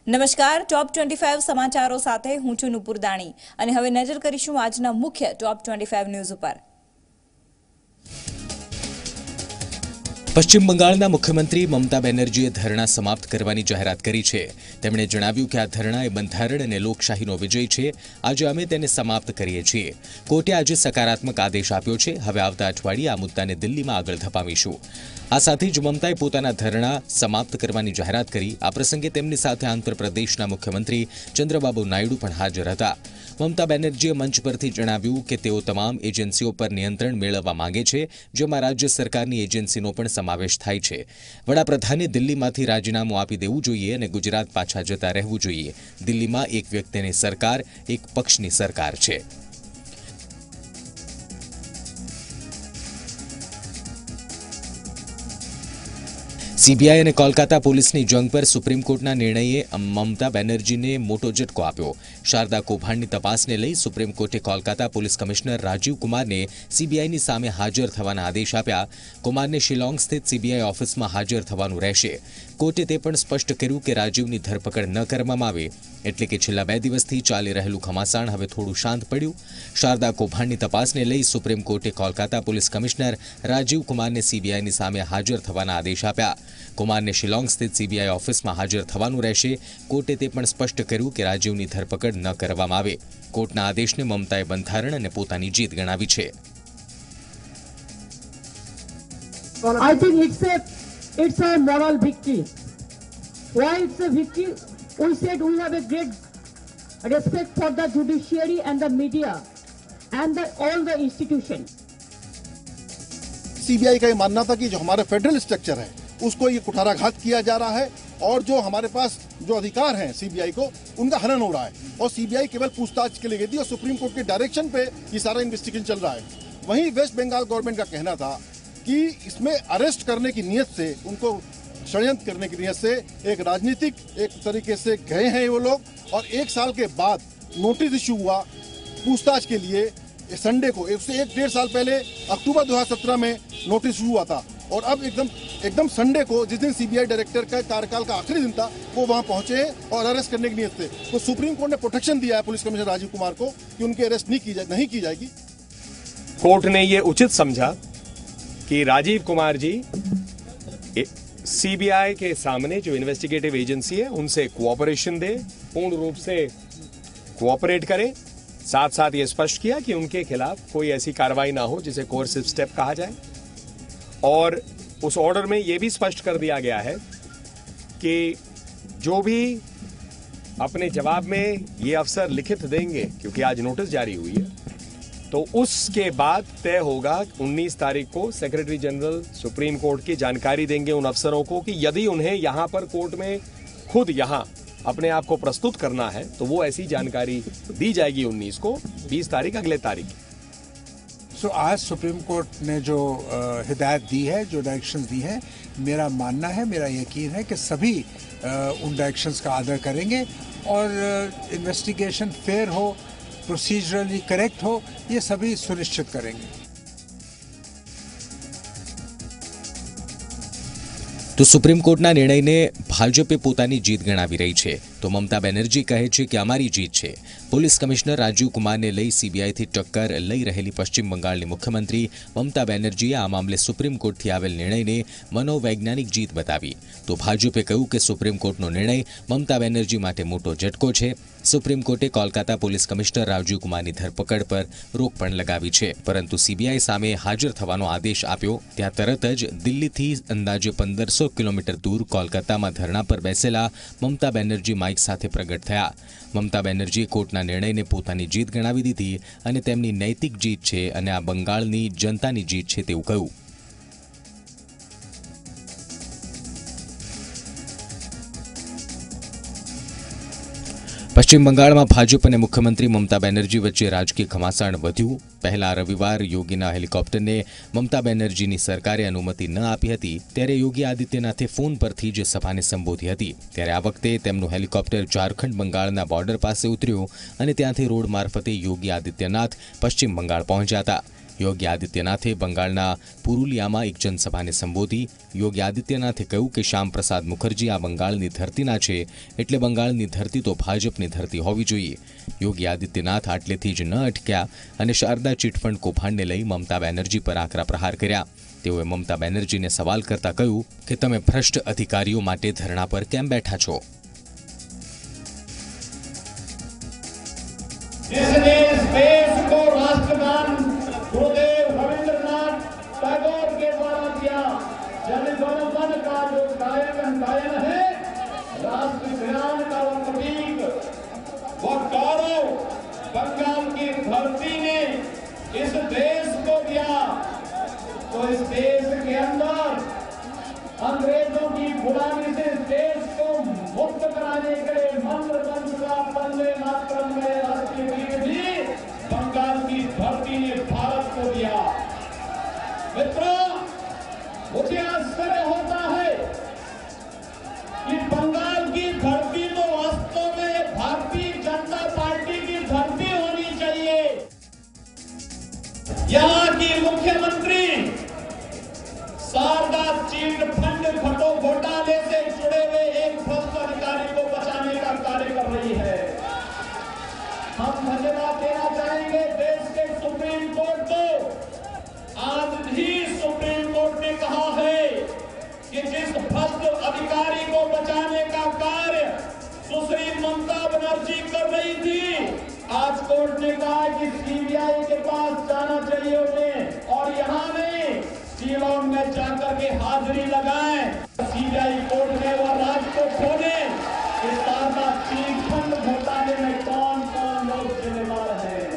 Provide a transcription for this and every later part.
નમસ્કાર, ટોપ 25 સમાચારો સાથે હું છું નુપુર દાણી અને હવે નજર કરીશું આજના મુખ્ય ટોપ 25 ન્યૂઝ ઉપર। પશ્ચિમ બંગાળના મુખ્યમંત્રી મમતા બેનર્જીએ ધરણા સમાપ્ત કરવાની જાહેરાત કરી છે। તેમણે જણાવ્યું કે આ ધરણા એ બંધારણ અને લોકશાહીનો વિજય છે। આજે અમે તેને સમાપ્ત કરીએ છીએ। કોર્ટે આજે સકારાત્મક આદેશ આપ્યો છે। હવે આવતા અઠવાડિયે આ મુદ્દાને દિલ્હીમાં આગળ ધપાવીશું। આ સાથે જ મમતાએ પોતાના ધરણા સમાપ્ત કરવાની જાહેરાત કરી। આ પ્રસંગે તેમની સાથે આંધ્રપ્રદેશના મુખ્યમંત્રી ચંદ્રબાબુ નાયડુ પણ હાજર હતા। મમતા બેનર્જીએ મંચ પરથી જણાવ્યું કે તેઓ તમામ એજન્સીઓ પર નિયંત્રણ મેળવવા માંગે છે, જેમાં રાજ્ય સરકારની એજન્સીનો પણ સમાવેશ થાય છે। વડાપ્રધાને દિલ્હીમાંથી રાજીનામું આપી દેવું જોઈએ અને ગુજરાત પાછા જતા રહેવું જોઈએ। દિલ્હીમાં એક વ્યક્તિની સરકાર, એક પક્ષની સરકાર છે। सीबीआई અને કોલકાતા પોલીસની જંગ પર સુપ્રીમ કોર્ટના નિર્ણયે મમતા બેનર્જીને મોટો ઝટકો આપ્યો। શારદા કૌભાંડની તપાસને લઈ સુપ્રીમ કોર્ટે કોલકાતા પોલીસ કમિશનર રાજીવ કુમારને सीबीआईની સામે હાજર થવાના આદેશ આપ્યા। કુમારને શિલોંગ સ્થિત सीबीआई ઓફિસમાં હાજર થવાનું રહેશે। કોર્ટે તે પણ સ્પષ્ટ કર્યું કે રાજીવની ધરપકડ ન કરવામાં આવે, એટલે કે છેલ્લા 2 દિવસથી ચાલી રહેલું ઘમાસાણ હવે થોડું શાંત પડ્યું। શારદા કૌભાંડની તપાસને લઈ સુપ્રીમ કોર્ટે કોલકાતા પોલીસ કમિશનર રાજીવ કુમારને सीबीआईની સામે હાજર થવાના આદેશ આપ્યા। કુમારને શિલોંગ સ્થિત सीबीआई ઓફિસમાં હાજર થવાનું રહેશે। કોર્ટે તે પણ સ્પષ્ટ કર્યું કે રાજીવની ધરપકડ ન કરવામાં આવે। કોર્ટના આદેશને મમતાએ બંધારણ અને પોતાની જીત ગણાવી છે। I think it's a moral victory. Why it's a victory? We said we have a great respect for the judiciary and the media and all the institutions. CBI का ये मानना था कि जो हमारा फेडरल स्ट्रक्चर है उसको ये कुठाराघात किया जा रहा है और जो हमारे पास जो अधिकार हैं सीबीआई को उनका हनन हो रहा है और सीबीआई केवल पूछताछ के लिए गई थी और सुप्रीम कोर्ट के डायरेक्शन पे ये सारा इन्वेस्टिगेशन चल रहा है। वहीं वेस्ट बंगाल गवर्नमेंट का कहना था कि इसमें अरेस्ट करने की नीयत से, उनको षड्यंत्र करने की नीयत से एक राजनीतिक एक तरीके से गए हैं वो लोग और 1 साल के बाद नोटिस इशू हुआ पूछताछ के लिए। संडे को उससे 1-1.5 साल पहले अक्टूबर 2017 में नोटिस हुआ था और अब एकदम संडे को जिस दिन सीबीआई डायरेक्टर का कार्यकाल का आखिरी दिन था वो वहां पहुंचे और अरेस्ट करने की नीयत से। तो सुप्रीम कोर्ट ने प्रोटेक्शन दिया है पुलिस कमिश्नर राजीव कुमार को कि उनकी अरेस्ट नहीं की जाएगी। कोर्ट ने ये उचित समझा कि राजीव कुमार जी सीबीआई के सामने जो इन्वेस्टिगेटिव एजेंसी है उनसे कोऑपरेशन दे, पूर्ण रूप से कोऑपरेट करें। साथ साथ ये स्पष्ट किया कि उनके खिलाफ कोई ऐसी कार्रवाई ना हो जिसे कोर्सिव स्टेप कहा जाए और उस ऑर्डर में ये भी स्पष्ट कर दिया गया है कि जो भी अपने जवाब में ये अफसर लिखित देंगे, क्योंकि आज नोटिस जारी हुई है, तो उसके बाद तय होगा 19 तारीख को सेक्रेटरी जनरल सुप्रीम कोर्ट की जानकारी देंगे उन अफसरों को कि यदि उन्हें यहां पर कोर्ट में खुद यहां अपने आप को प्रस्तुत करना है तो वो ऐसी जानकारी दी जाएगी 19 को, 20 तारीख अगले तारीख। सो आज सुप्रीम कोर्ट ने जो हिदायत दी है, जो डायरेक्शंस दी है, मेरा मानना है, मेरा यकीन है कि सभी उन डायरेक्शंस का आदर करेंगे और इन्वेस्टिगेशन फेयर हो, प्रोसीजरली करेक्ट हो, ये सभी सुनिश्चित करेंगे। તો સુપ્રીમ કોર્ટના નિર્ણયને ભાજપે પોતાની જીત ગણાવી રહી છે। તો મમતા બેનર્જી કહે છે કે અમારી જીત છે। પોલીસ કમિશનર રાજીવ કુમારને લઈ सीबीआईથી ટક્કર લઈ રહેલી પશ્ચિમ બંગાળની મુખ્યમંત્રી મમતા બેનર્જીએ આ મામલે સુપ્રીમ કોર્ટથી આવેલ નિર્ણયને મનોવૈજ્ઞાનિક જીત बताવી। તો ભાજપે કહ્યું કે સુપ્રીમ કોર્ટનો નિર્ણય મમતા બેનર્જી માટે મોટો ઝટકો છે। સુપ્રીમ કોર્ટે કોલકાતા પોલીસ કમિશનર રાજીવ કુમારની ધરપકડ પર રોક પણ લગાવી છે, પરંતુ सीबीआई સામે હાજર થવાનો આદેશ આપ્યો ત્યાં તરત જ દિલ્હીથી અંદાજે 1500 કિલોમીટર દૂર કોલકાતામાં ધરણા પર બેસેલા મમતા બેનર્જી માઇક સાથે પ્રગટ થયા। મમતા બેનર્જીએ કોર્ટના નિર્ણયને પોતાની જીત ગણાવી દીધી અને તેમની નૈતિક જીત છે અને આ બંગાળની જનતાની જીત છે તેવું કહ્યું। પશ્ચિમ બંગાળમાં ભાજપ અને મુખ્યમંત્રી મમતા બેનર્જી વચ્ચે રાજકીય ઘમાસાણ વધ્યું। પહેલા રવિવાર યોગીના હેલિકોપ્ટરને મમતા બેનર્જીની સરકારે અનુમતિ ન આપી હતી, ત્યારે યોગી આદિત્યનાથે ફોન પરથી જ સભાને સંબોધી હતી। ત્યારે આ વખતે તેમનું હેલિકોપ્ટર ઝારખંડ બંગાળના બોર્ડર પાસે ઉતર્યું અને ત્યાંથી રોડ મારફતે યોગી આદિત્યનાથ પશ્ચિમ બંગાળ પહોંચ્યા હતા। યોગી આદિત્યનાથે બંગાળના પુરુલિયામાં એક જનસભાને સંબોધી. યોગી આદિત્યનાથે કહ્યું કે શ્યામપ્રસાદ મુખર્જી આ બંગાળની ધરતીના છે, એટલે બંગાળની ધરતી તો ભાજપની ધરતી હોવી જોઈએ. યોગી આદિત્યનાથ આટલેથી જ ન અટક્યા અને શારદા ચીટફંડ કૌભાંડને લઈ મમતા બેનર્જી પર આકરા પ્રહાર કર્યા. તેઓએ મમતા બેનર્જીને સવાલ કરતા કહ્યું કે તમે ભ્રષ્ટ અધિકારીઓ માટે ધરણા પર કેમ બેઠા છો? जिसने इस देश को राष्ट्रगान गुरुदेव रविंद्रनाथ टैगोर के द्वारा दिया, जन गण मन का जो गायन है, राष्ट्र ज्ञान का वो प्रतीक, वो गौरव बंगाल की धरती ने इस देश को दिया, तो इस देश के अंदर अंग्रेजों की गुलामी से इस देश को मुक्त कराने के लिए मंत्र का वंदे मातरम में राष्ट्रीय गीत भी बंगाल की धरती ने भारत को दिया। मित्रों, मुझे आश्चर्य होता है कि बंगाल की धरती तो वास्तव में भारतीय जनता पार्टी की धरती होनी चाहिए। यहाँ की मुख्यमंत्री शारदा चीट फंड घोटाले से जुड़े हुए एक भ्रष्ट अधिकारी को बचाने का कार्य कर रही है। हम धन्यवाद देना चाहेंगे देश के सुप्रीम कोर्ट को। आज भी सुप्रीम कोर्ट ने कहा है कि जिस भ्रष्ट अधिकारी को बचाने का कार्य सुश्री ममता बनर्जी कर रही थी, आज कोर्ट ने कहा कि सीबीआई के पास जाना चाहिए उन्हें, और यहाँ नहीं शिलोंग में जाकर के हाजिरी लगाएं। सीबीआई कोर्ट में वो राज को खोले कि शारदा चीट फंड घोटाले में कौन कौन लोग जिम्मेदार हैं।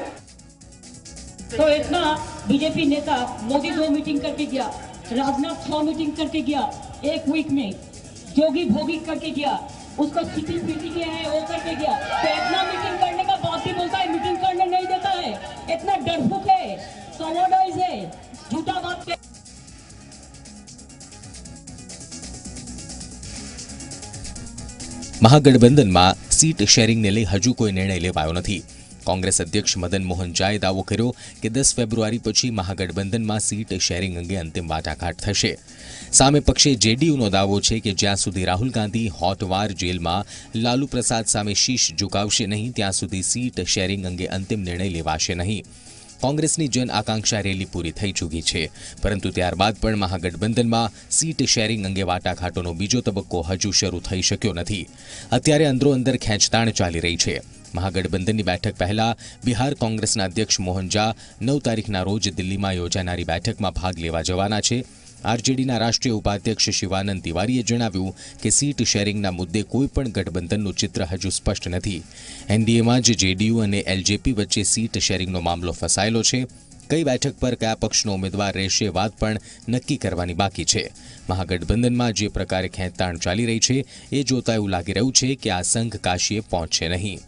तो इतना बीजेपी नेता मोदी 2 मीटिंग करके गया, राजनाथ 6 मीटिंग करके गया एक वीक में, जोगी भोगी करके गया, उसको सिटी पीटी के है वो करके गया। तो इतना मीटिंग करने का बात ही बोलता है, मीटिंग करने नहीं देता है। इतना डरफुक है, कॉमोडाइज है, झूठा बात है। મહાગઠબંધનમાં સીટ શેરિંગને લઈ હજુ કોઈ નિર્ણય લેવાયો નથી. કોંગ્રેસ અધ્યક્ષ મદન મોહન ઝાએ દાવો કર્યો કે 10 ફેબ્રુઆરી પછી મહાગઠબંધનમાં સીટ શેરિંગ અંગે અંતિમ વાટાઘાટ થશે. સામે પક્ષે જેડીયુનો દાવો છે કે જ્યાં સુધી રાહુલ ગાંધી હોટવાર જેલમાં લાલુ પ્રસાદ સામે શીશ ઝુકાવશે નહીં ત્યાં સુધી સીટ શેરિંગ અંગે અંતિમ નિર્ણય લેવાશે નહીં. કોંગ્રેસની જન આકાંક્ષા રેલી પૂરી થઈ ચૂકી છે, પરંતુ ત્યારબાદ પણ મહાગઠબંધનમાં સીટ શેરિંગ અંગે વાટાઘાટોનો બીજો તબક્કો હજુ શરૂ થઈ શક્યો નથી. અત્યારે અંદરોઅંદર ખેંચતાણ ચાલી રહી છે. મહાગઠબંધનની બેઠક પહેલા બિહાર કોંગ્રેસના અધ્યક્ષ મોહન ઝા 9 તારીખના રોજ દિલ્હીમાં યોજાનારી બેઠકમાં ભાગ લેવા જવાના છે. આરજેડીના રાષ્ટ્રીય ઉપાધ્યક્ષ શિવાનંદ તિવારીએ જણાવ્યું કે સીટ શેરિંગના મુદ્દે કોઈપણ ગઠબંધનનું ચિત્ર હજુ સ્પષ્ટ નથી. એનડીએમાં જ જેડીયુ અને એલજેપી વચ્ચે સીટ શેરિંગનો મામલો ફસાયેલો છે. કઈ બેઠક પર કયા પક્ષનો ઉમેદવાર રહેશે વાત પણ નક્કી કરવાની બાકી છે. મહાગઠબંધનમાં જે પ્રકારે ખેંચતાણ ચાલી રહી છે એ જોતા એવું લાગી રહ્યું છે કે આ સંઘ કાશીએ પહોંચશે નહીં.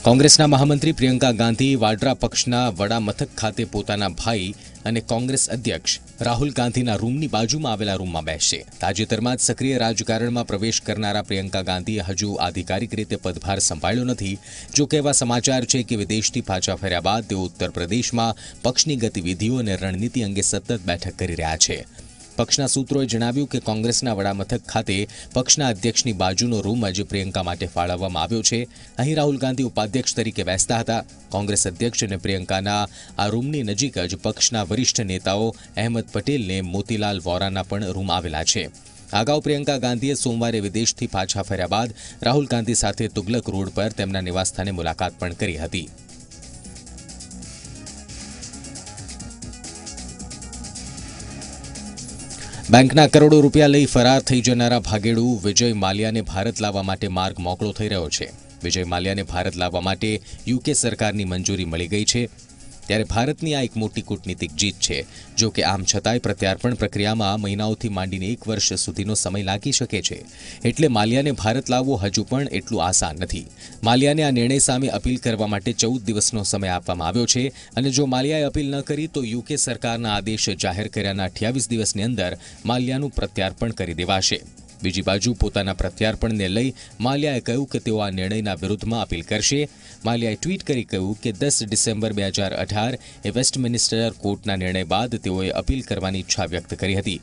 કોંગ્રેસના મહામંત્રી પ્રિયંકા ગાંધી વાડ્રા પક્ષના વડા મથક ખાતે પોતાના ભાઈ અને કોંગ્રેસ અધ્યક્ષ રાહુલ ગાંધીના રૂમની બાજુમાં આવેલા રૂમમાં બેસશે. તાજેતરમાં જ સક્રિય રાજકારણમાં પ્રવેશ કરનારા પ્રિયંકા ગાંધીએ હજુ આધિકારિક રીતે પદભાર સંભાળ્યો નથી. જો કે એવા સમાચાર છે કે વિદેશથી પાછા ફર્યા બાદ તેઓ ઉત્તર પ્રદેશમાં પક્ષની ગતિવિધિઓ અને રણનીતિ અંગે સતત બેઠક કરી રહ્યા છે. પક્ષના સૂત્રોએ જણાવ્યું કે કોંગ્રેસના વડામથક ખાતે પક્ષના અધ્યક્ષની બાજુનો રૂમ આજે પ્રિયંકા માટે ફાળવવામાં આવ્યો છે. અહીં રાહુલ ગાંધી ઉપાધ્યક્ષ તરીકે બેસતા હતા. કોંગ્રેસ અધ્યક્ષ અને પ્રિયંકાના આ રૂમની નજીક જ પક્ષના વરિષ્ઠ નેતાઓ અહેમદ પટેલને મોતીલાલ વોરાના પણ રૂમ આવેલા છે. અગાઉ પ્રિયંકા ગાંધીએ સોમવારે વિદેશથી પાછા ફર્યા બાદ રાહુલ ગાંધી સાથે તુગલક રોડ પર તેમના નિવાસસ્થાને મુલાકાત પણ કરી હતી. બેંકના કરોડો રૂપિયા લઈ ફરાર થઈ જનારા ભાગેડુ વિજય માલ્યાને ભારત લાવવા માટે માર્ગ મોકળો થઈ રહ્યો છે. વિજય માલ્યાને ભારત લાવવા માટે યુકે સરકારની મંજૂરી મળી ગઈ છે. ત્યારે ભારતની આ એક મોટી કૂટનીતિક જીત છે. જો કે આમ છતાંય પ્રત્યાર્પણ પ્રક્રિયામાં મહિનાઓથી માંડીને 1 વર્ષ સુધીનો સમય લાગી શકે છે. એટલે માલ્યાને ભારત લાવવો હજુ પણ એટલું આસાન નથી. માલ્યાને આ નિર્ણય સામે અપીલ કરવા માટે 14 દિવસનો સમય આપવામાં આવ્યો છે અને જો માલ્યાએ અપીલ ન કરી તો યુકે સરકારના આદેશ જાહેર કર્યાના 28 દિવસની અંદર માલ્યાનું પ્રત્યાર્પણ કરી દેવાશે. બીજી બાજુ પોતાના પ્રત્યાર્પણને લઈ માલ્યાએ કહ્યું કે તેઓ આ નિર્ણયના વિરુદ્ધમાં અપીલ કરશે. માલ્યાએ ટ્વીટ કરી કહ્યું કે 10 ડિસેમ્બર 2018 એ વેસ્ટમિનિસ્ટર કોર્ટના નિર્ણય બાદ તેઓએ અપીલ કરવાની ઈચ્છા વ્યક્ત કરી હતી.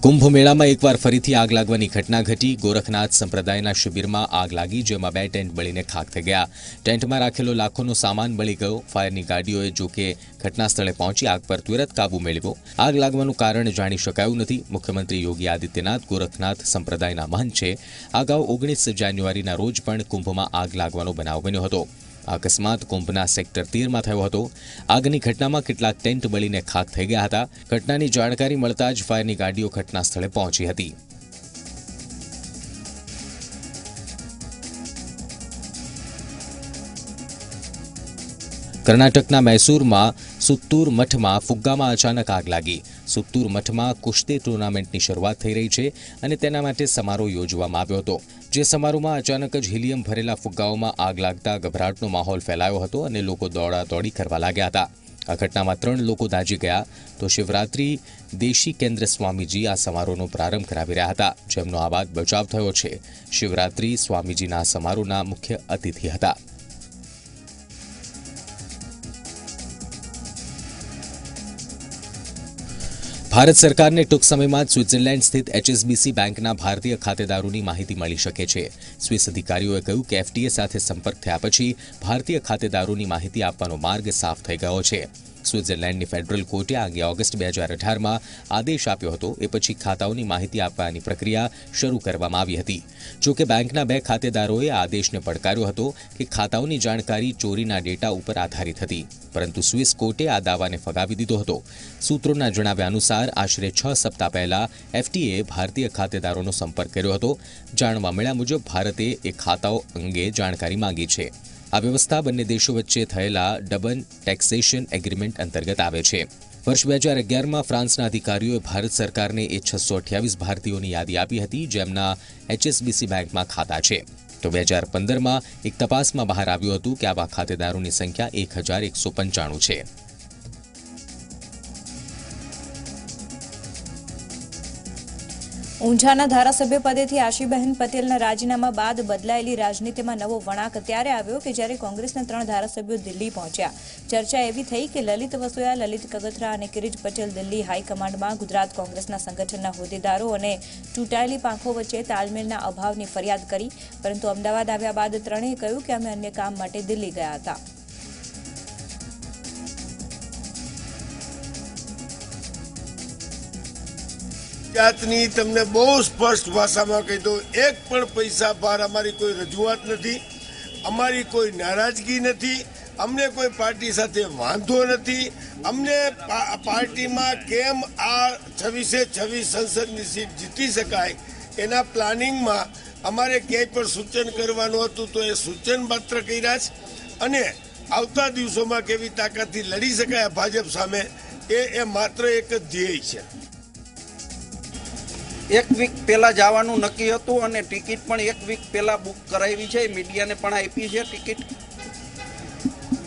કુંભ મેળામાં એકવાર ફરીથી આગ લાગવાની ઘટના ઘટી. ગોરખનાથ સંપ્રદાયના શિબિરમાં આગ લાગી, જેમાં 2 ટેન્ટ બળીને ખાખ થઈ ગયા. ટેન્ટમાં રાખેલો લાખોનો સામાન બળી ગયો. ફાયરની ગાડીઓએ જોકે ઘટના સ્થળે પહોંચી આગ પર તુરંત કાબુ મેળવ્યો. આગ લાગવાનું કારણ જાણી શકાયું નથી. મુખ્યમંત્રી યોગી આદિત્યનાથ ગોરખનાથ સંપ્રદાયના મહંત છે. અગાઉ 19 જાન્યુઆરીના રોજ પણ કુંભમાં આગ લાગવાનો બનાવ બન્યો હતો. અકસ્માત કુંભના સેક્ટર 13માં થયો હતો. આગની ઘટનામાં કેટલાક ટેન્ટ બળીને ખાખ થઈ ગયા હતા. ઘટનાની જાણકારી મળતા જ ફાયરની ગાડીઓ ઘટના સ્થળે પહોંચી હતી. કર્ણાટકના મૈસૂરમાં સુત્તુર મઠમાં ફુગ્ગામાં અચાનક આગ લાગી. સુત્તુર મઠમાં કુશ્તી ટુર્નામેન્ટની શરૂઆત થઈ રહી છે અને તેના માટે સમારોહ યોજવામાં આવ્યો હતો. જે સમારોહમાં અચાનક જ હિલિયમ ભરેલા ફુગ્ગાઓમાં આગ લાગતા ગભરાટનો માહોલ ફેલાયો હતો અને લોકો દોડાદોડી કરવા લાગ્યા હતા. આ ઘટનામાં 3 લોકો દાઝી ગયા તો શિવરાત્રી દેશી કેન્દ્ર સ્વામીજી આ સમારોહનો પ્રારંભ કરાવી રહ્યા હતા, જેમનો આ બાદ બચાવ થયો છે. શિવરાત્રી સ્વામીજીના સમારોહના મુખ્ય અતિથિ હતા. ભારત સરકારને ટૂંક સમયમાં જ સ્વિટ્ઝરલેન્ડ સ્થિત HSBC બેંકના ભારતીય ખાતેદારોની માહિતી મળી શકે છે. સ્વિસ અધિકારીઓએ કહ્યું કે FTA સાથે સંપર્ક થયા પછી ભારતીય ખાતેદારોની માહિતી આપવાનો માર્ગ સાફ થઈ ગયો છે. સ્વિટ્ઝરલેન્ડની ફેડરલ કોર્ટે આગલી ઓગસ્ટ 2018માં આદેશ આપ્યો હતો. એ પછી ખાતાઓની માહિતી આપવાની પ્રક્રિયા શરૂ કરવામાં આવી હતી. જો કે બેંકના 2 ખાતેદારોએ આ આદેશને પડકાર્યો હતો કે ખાતાઓની જાણકારી ચોરીના ડેટા ઉપર આધારિત હતી, પરંતુ સ્વિસ કોર્ટે આ દાવાને ફગાવી દીધો હતો. સૂત્રોના જણાવ્યા અનુસાર આશરે 6 સપ્તાહ પહેલા FTAએ ભારતીય ખાતેદારોનો સંપર્ક કર્યો હતો. જાણવા મળ્યા મુજબ ભારતે એ ખાતાઓ અંગે જાણકારી માંગી છે. આ વ્યવસ્થા બંને દેશો વચ્ચે થયેલા ડબલ ટેક્સેશન એગ્રીમેન્ટ અંતર્ગત આવે છે. વર્ષ 2011માં ફ્રાન્સના અધિકારીઓએ ભારત સરકારને એ 628 ભારતીયોની યાદી આપી હતી, જેમના HSBC બેંકમાં ખાતા છે. તો 2015માં એક તપાસમાં બહાર આવ્યું હતું કે આવા ખાતેદારોની સંખ્યા 1195 છે. ઊંઝાના ધારાસભ્ય પદેથી આશીબહેન પટેલના રાજીનામા બાદ બદલાયેલી રાજનીતિમાં નવો વળાંક ત્યારે આવ્યો કે જ્યારે કોંગ્રેસના 3 ધારાસભ્યો દિલ્હી પહોંચ્યા. ચર્ચા એવી થઈ કે લલિત વસોયા, લલિત કગથરા અને કિરીટ પટેલ દિલ્હી હાઈકમાન્ડમાં ગુજરાત કોંગ્રેસના સંગઠનના હોદ્દેદારો અને ચૂંટાયેલી પાંખો વચ્ચે તાલમેલના અભાવની ફરિયાદ કરી, પરંતુ અમદાવાદ આવ્યા બાદ ત્રણેય કહ્યું કે અમે અન્ય કામ માટે દિલ્હી ગયા હતા. જાતની તમને બહુ સ્પષ્ટ ભાષામાં કહી દઉં, એક પણ પૈસા બહાર અમારી કોઈ રજૂઆત નથી, અમારી કોઈ નારાજગી નથી, અમને કોઈ પાર્ટી સાથે વાંધો નથી. અમને પાર્ટીમાં કેમ આ 26 સંસદની સીટ જીતી શકાય એના પ્લાનિંગમાં અમારે ક્યાંય પણ સૂચન કરવાનું હતું તો એ સૂચન માત્ર કર્યા છે. અને આવતા દિવસોમાં કેવી તાકાતથી લડી શકાય ભાજપ સામે એ માત્ર એક જ ધ્યેય છે. 1 વીક પહેલા જવાનું નક્કી હતું અને ટિકિટ પણ 1 વીક પહેલા બુક કરાવી છે. મીડિયાને પણ આપી છે ટિકિટ.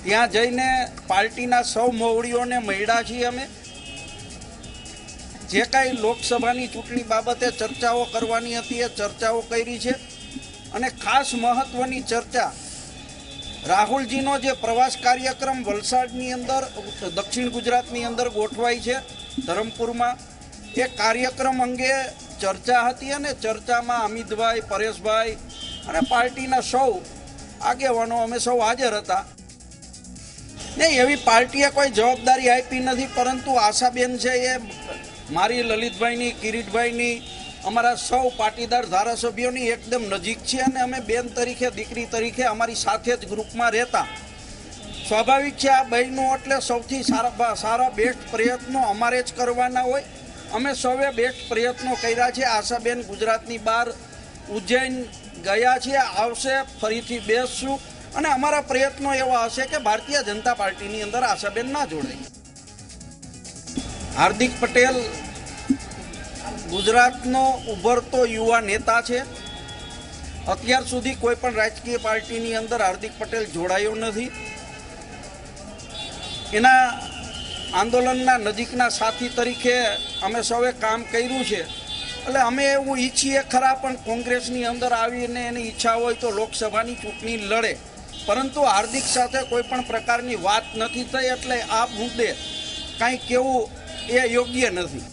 ત્યાં જઈને પાર્ટીના સૌ મોવડીઓને મળ્યા છીએ. અમે જે કાંઈ લોકસભાની ચૂંટણી બાબતે ચર્ચાઓ કરવાની હતી એ ચર્ચાઓ કરી છે. અને ખાસ મહત્વની ચર્ચા રાહુલજીનો જે પ્રવાસ કાર્યક્રમ વલસાડની અંદર દક્ષિણ ગુજરાતની અંદર ગોઠવાય છે ધરમપુરમાં, એ કાર્યક્રમ અંગે ચર્ચા હતી. અને ચર્ચામાં અમિતભાઈ, પરેશભાઈ અને પાર્ટીના સૌ આગેવાનો અમે સૌ હાજર હતા. નહીં, એવી પાર્ટીએ કોઈ જવાબદારી આપી નથી, પરંતુ આશાબેન છે એ મારી, લલિતભાઈની, કિરીટભાઈની, અમારા સૌ પાટીદાર ધારાસભ્યોની એકદમ નજીક છે. અને અમે બેન તરીકે, દીકરી તરીકે અમારી સાથે જ ગ્રુપમાં રહેતા. સ્વાભાવિક છે આ બહેનો એટલે સૌથી સારા બેસ્ટ પ્રયત્નો અમારે જ કરવાના હોય. અમે સૌએ બેસ્ટ પ્રયત્નો કર્યા છે. આશાબેન ગુજરાતની બહાર ઉજ્જૈન ગયા છે, આવશે, ફરીથી બેસશું. અને અમારા પ્રયત્નો એવા હશે કે ભારતીય જનતા પાર્ટીની અંદર આશાબેન ના જોડાય. હાર્દિક પટેલ ગુજરાતનો ઉભરતો યુવા નેતા છે. અત્યાર સુધી કોઈ પણ રાજકીય પાર્ટીની અંદર હાર્દિક પટેલ જોડાયો નથી. એના આંદોલનના નજીકના સાથી તરીકે અમે સૌએ કામ કર્યું છે, એટલે અમે એવું ઈચ્છીએ ખરા, પણ કોંગ્રેસની અંદર આવીને એની ઈચ્છા હોય તો લોકસભાની ચૂંટણી લડે, પરંતુ હાર્દિક સાથે કોઈ પણ પ્રકારની વાત નથી થઈ, એટલે આ મુદ્દે કાંઈ કહેવું એ યોગ્ય નથી.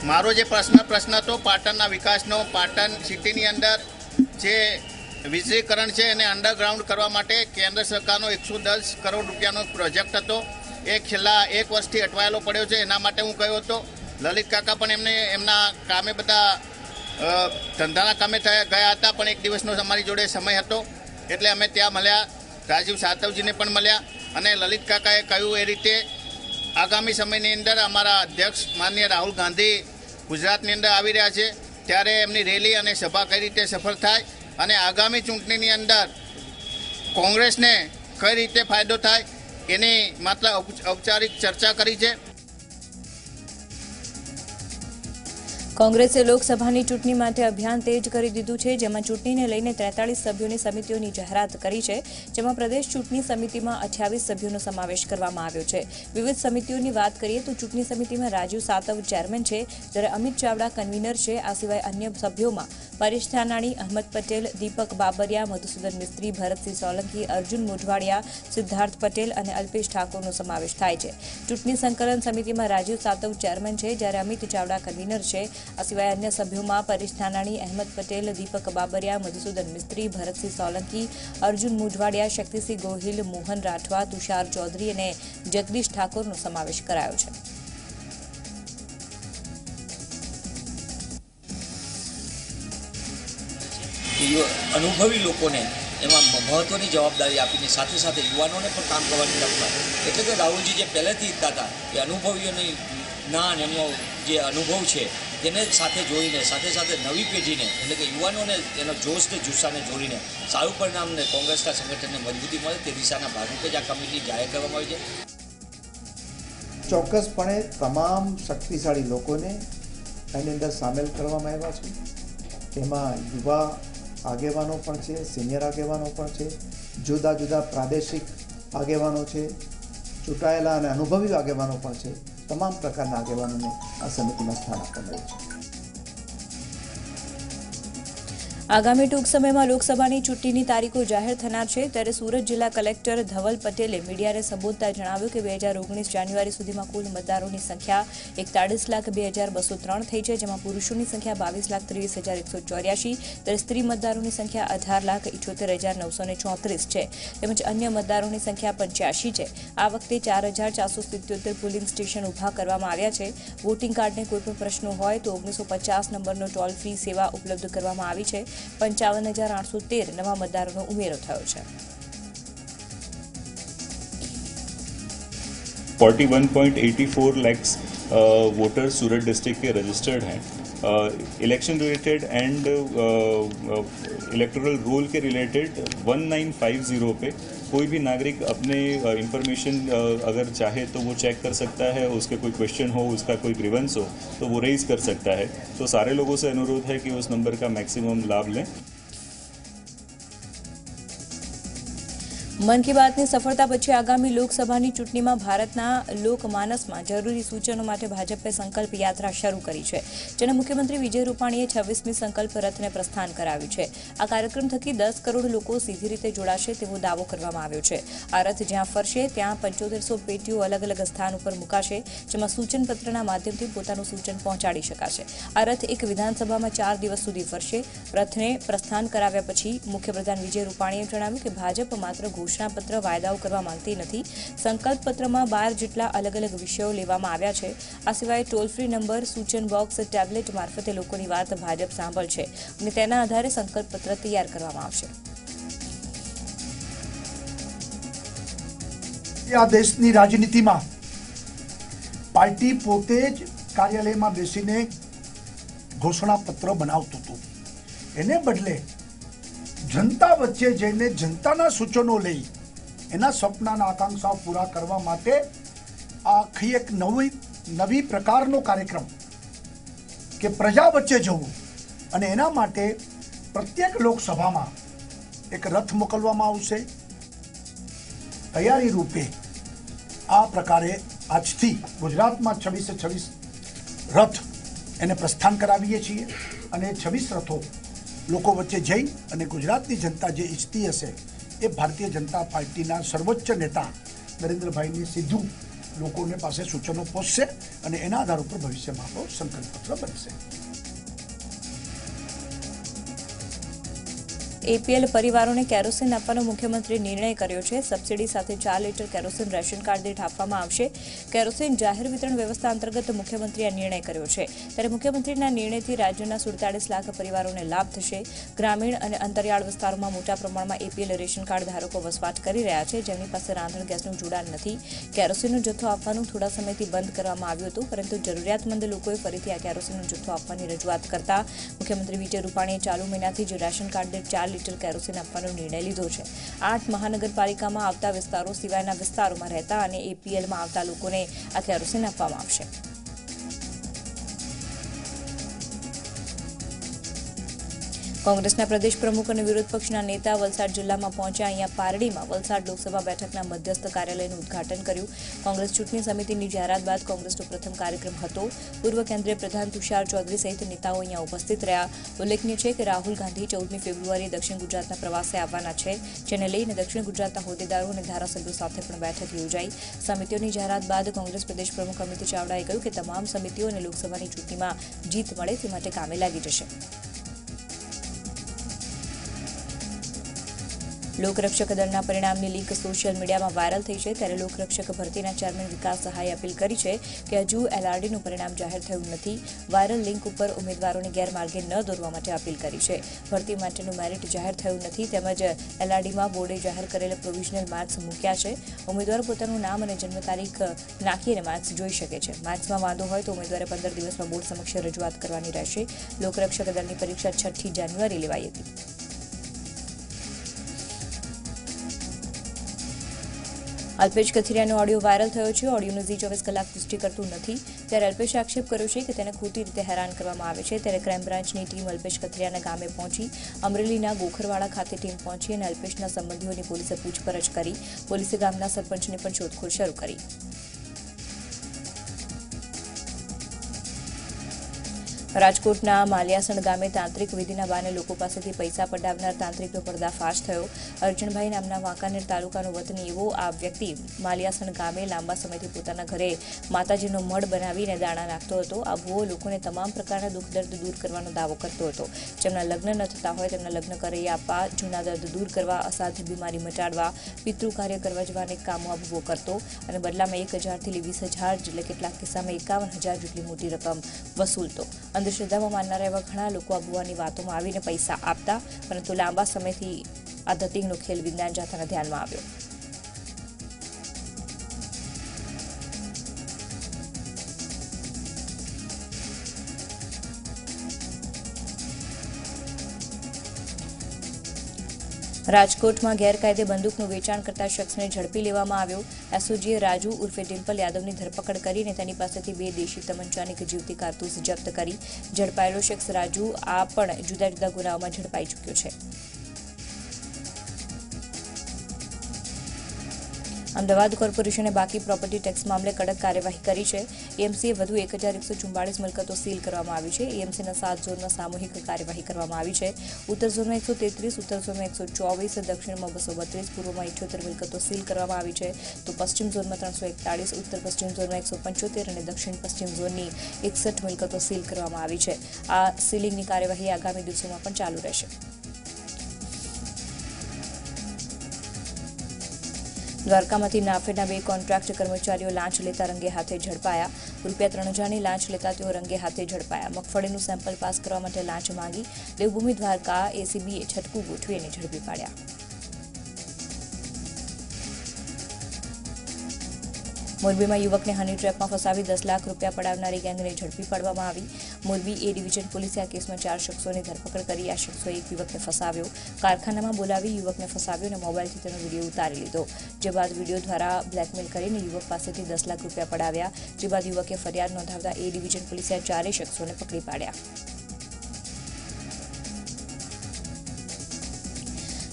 મારો જે પ્રશ્ન હતો પાટણના વિકાસનો, પાટણ સિટીની અંદર જે વીજળીકરણ છે એને અંડરગ્રાઉન્ડ કરવા માટે કેન્દ્ર સરકારનો 110 કરોડ રૂપિયાનો પ્રોજેક્ટ હતો, એ છેલ્લા 1 વર્ષથી અટવાયેલો પડ્યો છે. એના માટે હું કહ્યો હતો, લલિત કાકા પણ એમના કામે બધા ધંધાના કામે ગયા હતા, પણ એક દિવસનો અમારી જોડે સમય હતો એટલે અમે ત્યાં મળ્યા, રાજીવ સાતવજીને પણ મળ્યા, અને લલિત કાકાએ કહ્યું એ રીતે આગામી સમયની અંદર અમારા અધ્યક્ષ માનનીય રાહુલ ગાંધી ગુજરાતની અંદર આવી રહ્યા છે, ત્યારે એમની રેલી અને સભા કઈ રીતે સફળ થાય અને આગામી ચૂંટણીની અંદર કોંગ્રેસને કઈ રીતે ફાયદો થાય એની માત્ર ઔપચારિક ચર્ચા કરી છે. કોંગ્રેસે લોકસભાની ચૂંટણી માટે અભિયાન તેજ કરી દીધું છે, જેમાં ચૂંટણીને લઈને 43 સભ્યોની સમિતિઓની જાહેરાત કરી છે, જેમાં પ્રદેશ ચૂંટણી સમિતિમાં 28 સભ્યોનો સમાવેશ કરવામાં આવ્યો છે. વિવિધ સમિતિઓની વાત કરીએ તો ચૂંટણી સમિતિમાં રાજીવ સાતવ ચેરમેન છે, જ્યારે અમિત ચાવડા કન્વીનર છે. આ સિવાય અન્ય સભ્યોમાં પરેશ ધાનાણી, અહમદ પટેલ, દીપક બાબરિયા, મધુસૂદન મિસ્ત્રી, ભરતસિંહ સોલંકી, અર્જુન મોઢવાડિયા, સિદ્ધાર્થ પટેલ અને અલ્પેશ ઠાકોરનો સમાવેશ થાય છે. ચૂંટણી સંકલન સમિતિમાં રાજીવ સાતવ ચેરમેન છે, જ્યારે અમિત ચાવડા કન્વીનર છે. આ સિવાય અન્ય સભ્યોમાં પરેશ ધાનાણી, અહેમદ પટેલ, દીપક બાબરિયા, મધુસૂદન મિસ્ત્રી, ભરતસિંહ સોલંકી, અર્જુન મોઢવાડિયા, શક્તિસિંહ ગોહિલ, મોહન રાઠવા, તુષાર ચૌધરી અને જગદીશ ઠાકોરનો સમાવેશ કરાયો છે. અનુભવી લોકોને એમાં મહત્વની જવાબદારી આપીને સાથે સાથે યુવાનોને પણ કામ કરવાની તક મળે. એટલે કે રાહુલજી જે પહેલેથી ઈચ્છતા હતા કે અનુભવીઓની જ્ઞાન, એમનો જે અનુભવ છે તેને સાથે જોડીને સાથે સાથે નવી પેઢીને એટલે કે યુવાનોને એનો જોશ કે જુસ્સાને જોડીને સારું પરિણામને કોંગ્રેસના સંગઠનને મજબૂતી મળે તે દિશાના ભાગરૂપે જ આ કમિટી જાહેર કરવામાં આવી છે. ચોક્કસપણે તમામ શક્તિશાળી લોકોને એની અંદર સામેલ કરવામાં આવ્યા છે. તેમાં યુવા આગેવાનો પણ છે, સિનિયર આગેવાનો પણ છે, જુદા જુદા પ્રાદેશિક આગેવાનો છે, ચૂંટાયેલા અને અનુભવી આગેવાનો પણ છે. તમામ પ્રકારના આગેવાનોને આ સમિતિમાં સ્થાન આપવામાં આવ્યું છે. આગામી ટૂંક સમયમાં લોકસભાની ચૂંટણીની તારીખો જાહેર થનાર છે, ત્યારે સુરત જિલ્લા કલેક્ટર ધવલ પટેલે મીડિયાને સંબોધતા જણાવ્યું કે 2019 જાન્યુઆરી સુધીમાં કુલ મતદારોની સંખ્યા 41,02,203 થઈ છે, જેમાં પુરુષોની સંખ્યા 22,23,184, ત્યારે સ્ત્રી મતદારોની સંખ્યા 18,78,934 છે, તેમજ અન્ય મતદારોની સંખ્યા 85 છે. આ વખતે 4,477 પોલિંગ સ્ટેશન ઊભા કરવામાં આવ્યા છે. વોટિંગ કાર્ડને કોઈપણ પ્રશ્નો હોય તો 1950 નંબરનો ટોલ ફ્રી સેવા ઉપલબ્ધ કરવામાં આવી છે. 55,813 નવા મતદારોનો ઉમેરો થયો છે. 41.84 lakhs वोटर्स सूरत डिस्ट्रिक्ट के रजिस्टर्ड हैं. Election related and electoral roll के रिलेटेड 1950 पे कोई भी नागरिक अपने इंफॉर्मेशन अगर चाहे तो वो चेक कर सकता है. उसके कोई क्वेश्चन हो, उसका कोई ग्रीवेंस हो तो वो रेज कर सकता है. तो सारे लोगों से अनुरोध है कि उस नंबर का मैक्सिमम लाभ लें. મન કી બાતની સફળતા પછી આગામી લોકસભાની ચૂંટણીમાં ભારતના લોકમાનસમાં જરૂરી સૂચનો માટે ભાજપે સંકલ્પ યાત્રા શરૂ કરી છે, જેને મુખ્યમંત્રી વિજય રૂપાણીએ 26મી સંકલ્પ રથને પ્રસ્થાન કરાવ્યું છે. આ કાર્યક્રમ થકી 10 કરોડ લોકો સીધી રીતે જોડાશે તેવો દાવો કરવામાં આવ્યો છે. આ રથ જ્યાં ફરશે ત્યાં 7500 પેટીઓ અલગ અલગ સ્થાન ઉપર મુકાશે, જેમાં સૂચનપત્રના માધ્યમથી પોતાનું સૂચન પહોંચાડી શકાશે. આ રથ એક વિધાનસભામાં 4 દિવસ સુધી ફરશે. રથને પ્રસ્થાન કરાવ્યા પછી મુખ્યપ્રધાન વિજય રૂપાણીએ જણાવ્યું કે ભાજપ માત્ર ઘોષણાપત્ર વાયદાઓ કરવા માંગતી નથી. સંકલ્પપત્રમાં 12 જેટલા અલગ અલગ વિષયો લેવામાં આવ્યા છે. આ સિવાય ટોલ ફ્રી નંબર, સૂચન બોક્સ, ટેબ્લેટ મારફતે લોકોની વાત ભાજપ સાંભળશે અને તેના આધારે સંકલ્પપત્ર તૈયાર કરવામાં આવશે. આ દેશની રાજનીતિમાં પાર્ટી પોતે જ કાર્યાલયમાં બેસીને ઘોષણાપત્ર બનાવતું હતું. એને બદલે જનતા વચ્ચે જઈને જનતાના સૂચનો લઈ એના સપનાના આકાંક્ષાઓ પૂરા કરવા માટે આખી એક નવી પ્રકારનો કાર્યક્રમ કે પ્રજા વચ્ચે જવું, અને એના માટે પ્રત્યેક લોકસભામાં એક રથ મોકલવામાં આવશે. તૈયારી રૂપે આ પ્રકારે આજથી ગુજરાતમાં 26 રથ એને પ્રસ્થાન કરાવીએ છીએ અને 26 રથો લોકો વચ્ચે જઈ અને ગુજરાતની જનતા જે ઈચ્છતી હશે એ ભારતીય જનતા પાર્ટીના સર્વોચ્ચ નેતા નરેન્દ્રભાઈની સીધું લોકોને પાસે સૂચનો પહોંચશે અને એના આધાર ઉપર ભવિષ્યમાં આપણો સંકલ્પપત્ર બનશે. એપીએલ પરિવારોને કેરોસીન આપવાનો મુખ્યમંત્રીએ નિર્ણય કર્યો છે. સબસિડી સાથે 4 લીટર કેરોસીન રેશન કાર્ડ દીઠ આપવામાં આવશે. કેરોસીન જાહેર વિતરણ વ્યવસ્થા અંતર્ગત મુખ્યમંત્રીએ આ નિર્ણય કર્યો છે. ત્યારે મુખ્યમંત્રીના નિર્ણયથી રાજ્યના 47 લાખ પરિવારોને લાભ થશે. ગ્રામીણ અને અંતરિયાળ વિસ્તારોમાં મોટા પ્રમાણમાં એપીએલ રેશન કાર્ડ ધારકો વસવાટ કરી રહ્યા છે, જેમની પાસે રાંધણ ગેસનું જોડાણ નથી. કેરોસીનનો જથ્થો આપવાનું થોડા સમયથી બંધ કરવામાં આવ્યું હતું, પરંતુ જરૂરિયાતમંદ લોકોએ ફરીથી આ કેરોસીનનો જથ્થો આપવાની રજૂઆત કરતા મુખ્યમંત્રી વિજય રૂપાણીએ ચાલુ મહિનાથી જ રેશન કાર્ડ દીઠ 4 લીટર કેરોસીન આપવાનો નિર્ણય લીધો છે. 8 મહાનગરપાલિકામાં આવતા વિસ્તારો સિવાયના વિસ્તારોમાં રહેતા અને એપીએલમાં આવતા લોકોને આ કેરોસીન આપવામાં આવશે. કોંગ્રેસના પ્રદેશ પ્રમુખ અને વિરોધ પક્ષના નેતા વલસાડ જિલ્લામાં પહોંચ્યા. અહીંયા પારડીમાં વલસાડ લોકસભા બેઠકના મધ્યસ્થ કાર્યાલયનું ઉદ્ઘાટન કર્યું. કોંગ્રેસ ચૂંટણી સમિતિની જાહેરાત બાદ કોંગ્રેસનો પ્રથમ કાર્યક્રમ હતો. પૂર્વ કેન્દ્રીય પ્રધાન તુષાર ચૌધરી સહિત નેતાઓ અહીંયા ઉપસ્થિત રહ્યા. ઉલ્લેખનીય છે કે રાહુલ ગાંધી 14મી ફેબ્રુઆરીએ દક્ષિણ ગુજરાતના પ્રવાસે આવવાના છે, જેને લઈને દક્ષિણ ગુજરાતના હોદ્દેદારો અને ધારાસભ્યો સાથે પણ બેઠક યોજાઈ. સમિતિઓની જાહેરાત બાદ કોંગ્રેસ પ્રદેશ પ્રમુખ અમિત ચાવડાએ કહ્યું કે તમામ સમિતિઓ અને લોકસભાની ચૂંટણીમાં જીત મળે તે માટે કામે લાગી જશે. લોકરક્ષક દળના પરિણામની લીક સોશિયલ મીડિયામાં વાયરલ થઈ છે. ત્યારે લોકરક્ષક ભરતીના ચેરમેન વિકાસ સહાયે અપીલ કરી છે કે હજુ એલઆરડીનું પરિણામ જાહેર થયું નથી. વાયરલ લિંક ઉપર ઉમેદવારોને ગેરમાર્ગે ન દોરવા માટે અપીલ કરી છે. ભરતી માટેનું મેરિટ જાહેર થયું નથી, તેમજ એલઆરડીમાં બોર્ડે જાહેર કરેલા પ્રોવિઝનલ માર્ક્સ મૂક્યા છે. ઉમેદવારો પોતાનું નામ અને જન્મ તારીખ નાખીને માર્ક્સ જોઈ શકે છે. માર્ક્સમાં વાંધો હોય તો ઉમેદવારે 15 દિવસમાં બોર્ડ સમક્ષ રજૂઆત કરવાની રહેશે. લોકરક્ષક દળની પરીક્ષા 6 જાન્યુઆરી લેવાઈ હતી. અલ્પેશ કથિરિયાનો ઓડિયો વાયરલ થયો છે. ઓડિયોનું ઝી 24 કલાક પુષ્ટિ કરતું નથી. ત્યારે અલ્પેશે આક્ષેપ કર્યો છે કે તેને ખોટી રીતે હેરાન કરવામાં આવે છે. ત્યારે ક્રાઇમ બ્રાન્ચની ટીમ અલ્પેશ કથિરિયાના ગામે પહોંચી. અમરેલીના ગોખરવાડા ખાતે ટીમ પહોંચી અને અલ્પેશના સંબંધીઓની પોલીસે પૂછપરછ કરી. પોલીસે ગામના સરપંચની પણ શોધખોળ શરૂ કરી. રાજકોટના માલિયાસણ ગામે તાંત્રિક વિધિના બહાને લોકો પાસેથી પૈસા પડાવનાર તાંત્રિકનો પર્દાફાશ થયો. અર્જણભાઈ નામના વાંકાનેર તાલુકાનો વતની એવો આ વ્યક્તિ માલિયાસણ ગામે લાંબા સમયથી પોતાના ઘરે માતાજીનો મઢ બનાવીને દાણા નાખતો હતો. આ ભૂવો લોકોને તમામ પ્રકારના દુઃખ દર્દ દૂર કરવાનો દાવો કરતો હતો. જેમના લગ્ન ન થતા હોય તેમના લગ્ન કરાવી આપવા, જૂના દર્દ દૂર કરવા, અસાધ્ય બીમારી મટાડવા, પિતૃ કાર્ય કરવા જેવા અનેક કામો આ ભૂવો કરતો અને બદલામાં 1000 થી 20,000 એટલે કેટલાક કિસ્સામાં 51,000 જેટલી મોટી રકમ વસૂલતો. અંધશ્રદ્ધામાં માનનારા એવા ઘણા લોકો આ ભૂવાની વાતોમાં આવીને પૈસા આપતા, પરંતુ લાંબા સમયથી આ ધતિંગનો ખેલ વિજ્ઞાન જાથાના ધ્યાનમાં આવ્યો. રાજકોટમાં ગેરકાયદે બંદૂકનું વેચાણ કરતા શખ્સને ઝડપી લેવામાં આવ્યો. એસઓજીએ રાજુ ઉર્ફે ડિમ્પલ યાદવની ધરપકડ કરીને તેની પાસેથી 2 દેશી તમંચાની જીવતી કારતૂસ જપ્ત કરી. ઝડપાયેલો શખ્સ રાજુ આ પણ જુદા જુદા ગુનાઓમાં ઝડપાઈ ચૂક્યો છે. અમદાવાદ કોર્પોરેશને બાકી પ્રોપર્ટી ટેક્સ મામલે કડક કાર્યવાહી કરી છે. એએમસીએ વધુ 1144 મિલકતો સીલ કરવામાં આવી છે. એએમસીના 7 ઝોનમાં સામૂહિક કાર્યવાહી કરવામાં આવી છે. ઉત્તર ઝોનમાં 133, ઉત્તર ઝોનમાં 124, દક્ષિણમાં 232, પૂર્વમાં 78 મિલકતો સીલ કરવામાં આવી છે, તો પશ્ચિમ ઝોનમાં 341, ઉત્તર પશ્ચિમ ઝોનમાં 175 અને દક્ષિણ પશ્ચિમ ઝોનની 61 મિલકતો સીલ કરવામાં આવી છે. આ સીલિંગની કાર્યવાહી આગામી દિવસોમાં પણ ચાલુ રહેશે. દ્વારકામાંથી નાફેડના 2 કોન્ટ્રાક્ટ કર્મચારીઓ લાંચ લેતા રંગે હાથે ઝડપાયા. ₹3000ની લાંચ લેતા તેઓ રંગે હાથે ઝડપાયા. મગફળીનું સેમ્પલ પાસ કરવા માટે લાંચ માંગી. દેવભૂમિ દ્વારકા એસીબીએ છટકું ગોઠવી અને ઝડપી પાડ્યા. મોરબીમાં યુવકને હની ટ્રેપમાં ફસાવી 10 લાખ રૂપિયા પડાવનારી ગેંગને ઝડપી પાડવામાં આવી. મોરબી એ ડિવિઝન પોલીસે આ કેસમાં 4 શખ્સોની ધરપકડ કરી. આ શખ્સોએ એક યુવકને ફસાવ્યો, કારખાનામાં બોલાવી યુવકને ફસાવ્યો અને મોબાઈલથી તેનો વિડીયો ઉતારી લીધો. જે બાદ વિડીયો દ્વારા બ્લેકમેલ કરીને યુવક પાસેથી 10 લાખ રૂપિયા પડાવ્યા. જે બાદ યુવકે ફરિયાદ નોંધાવતા એ ડિવિઝન પોલીસે આ 4 શખ્સોને પકડી પાડ્યા.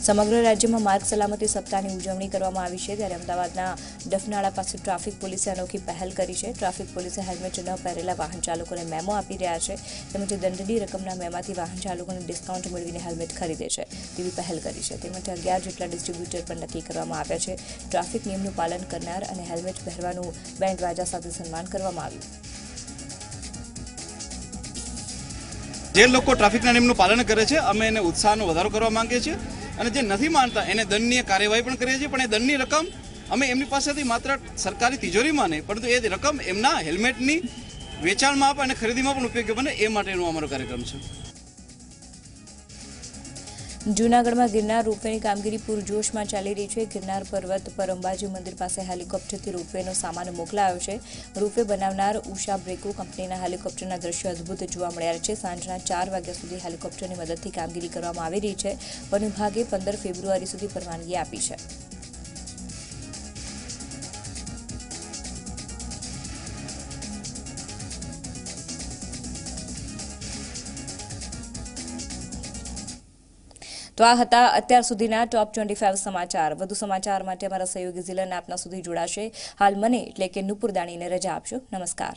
સમગ્ર રાજ્યમાં માર્ગ સલામતી સપ્તાહની ઉજવણી કરવામાં આવી છે, ત્યારે અમદાવાદના ડફનાળા પાસે ટ્રાફિક પોલીસે અનોખી પહેલ કરી છે. ટ્રાફિક પોલીસે હેલ્મેટ ન પહેરેલા વાહન ચાલકોને મેમો આપી રહ્યા છે. તેમજ દંડની રકમના મેમાંથી વાહન ચાલકોને ડિસ્કાઉન્ટ મેળવીને હેલ્મેટ ખરીદે છે તેવી પહેલ કરી છે. તેમજ 11 જેટલા ડિસ્ટ્રીબ્યુટર પણ નક્કી કરવામાં આવ્યા છે. ટ્રાફિક નિયમનું પાલન કરનાર અને હેલ્મેટ પહેરવાનું બેન્ડ વાજા સાથે સન્માન કરવામાં આવ્યું. જે લોકો ટ્રાફિકના નિયમનું પાલન કરે છે અમે એને ઉત્સાહનો વધારો કરવા માંગીએ છીએ અને જે નથી માનતા એને દંડનીય કાર્યવાહી પણ કરીએ છીએ. પણ એ દંડની રકમ અમે એમની પાસેથી માત્ર સરકારી તિજોરીમાં નહીં પરંતુ એ રકમ એમના હેલ્મેટની વેચાણમાં અને ખરીદીમાં પણ ઉપયોગી બને એ માટેનો અમારો કાર્યક્રમ છે. જૂનાગઢમાં ગિરનાર રોપવેની કામગીરી પૂરજોશમાં ચાલી રહી છે. ગિરનાર પર્વત પર અંબાજી મંદિર પાસે હેલિકોપ્ટરથી રોપવેનો સામાન મોકલાયો છે. રોપવે બનાવનાર ઉષા બ્રેકો કંપનીના હેલિકોપ્ટરના દ્રશ્યો અદ્ભુત જોવા મળ્યા છે. સાંજના 4 વાગ્યા સુધી હેલિકોપ્ટરની મદદથી કામગીરી કરવામાં આવી રહી છે. વન વિભાગે 15 ફેબ્રુઆરી સુધી પરવાનગી આપી છે. તો આ હતા અત્યાર સુધીના ટોપ 25 સમાચાર. વધુ સમાચાર માટે અમારા સહયોગી ઝિલન આપના સુધી જોડાશે. હાલ મને એટલે કે નુપુર દાણીને રજા આપશો. નમસ્કાર.